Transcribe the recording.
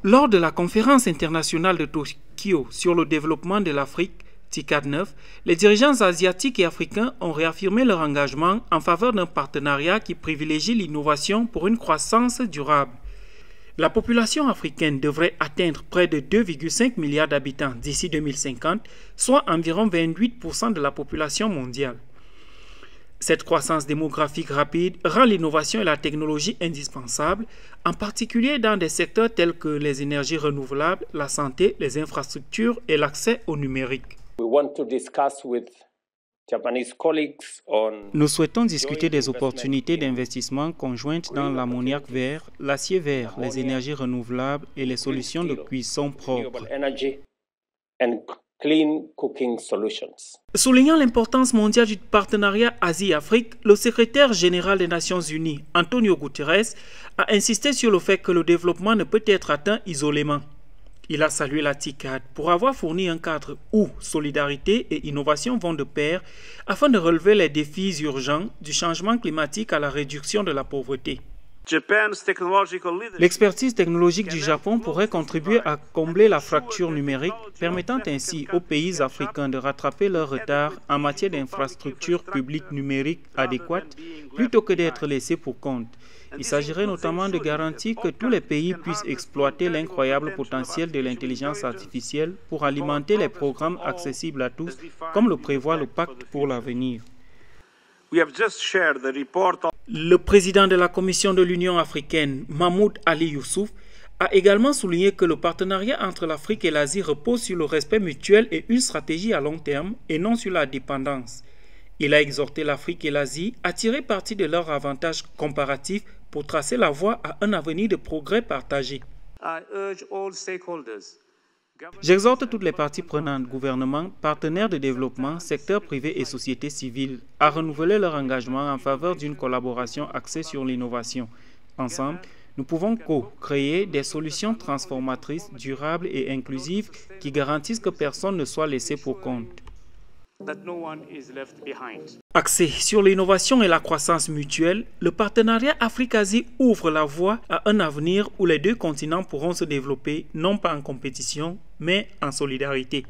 Lors de la conférence internationale de Tokyo sur le développement de l'Afrique, TICAD 9, les dirigeants asiatiques et africains ont réaffirmé leur engagement en faveur d'un partenariat qui privilégie l'innovation pour une croissance durable. La population africaine devrait atteindre près de 2,5 milliards d'habitants d'ici 2050, soit environ 28% de la population mondiale. Cette croissance démographique rapide rend l'innovation et la technologie indispensables, en particulier dans des secteurs tels que les énergies renouvelables, la santé, les infrastructures et l'accès au numérique. Nous souhaitons discuter des opportunités d'investissement conjointes dans l'ammoniac vert, l'acier vert, les énergies renouvelables et les solutions de cuisson propres. Soulignant l'importance mondiale du partenariat Asie-Afrique, le secrétaire général des Nations Unies, Antonio Guterres, a insisté sur le fait que le développement ne peut être atteint isolément. Il a salué la TICAD pour avoir fourni un cadre où solidarité et innovation vont de pair afin de relever les défis urgents du changement climatique à la réduction de la pauvreté. L'expertise technologique du Japon pourrait contribuer à combler la fracture numérique, permettant ainsi aux pays africains de rattraper leur retard en matière d'infrastructures publiques numériques adéquates, plutôt que d'être laissés pour compte. Il s'agirait notamment de garantir que tous les pays puissent exploiter l'incroyable potentiel de l'intelligence artificielle pour alimenter les programmes accessibles à tous, comme le prévoit le Pacte pour l'avenir. Le président de la Commission de l'Union africaine, Mahmoud Ali Youssouf, a également souligné que le partenariat entre l'Afrique et l'Asie repose sur le respect mutuel et une stratégie à long terme et non sur la dépendance. Il a exhorté l'Afrique et l'Asie à tirer parti de leurs avantages comparatifs pour tracer la voie à un avenir de progrès partagé. J'exhorte toutes les parties prenantes, gouvernements, partenaires de développement, secteur privé et société civile, à renouveler leur engagement en faveur d'une collaboration axée sur l'innovation. Ensemble, nous pouvons co-créer des solutions transformatrices, durables et inclusives qui garantissent que personne ne soit laissé pour compte. Axé sur l'innovation et la croissance mutuelle, le partenariat Afrique-Asie ouvre la voie à un avenir où les deux continents pourront se développer non pas en compétition, mais en solidarité.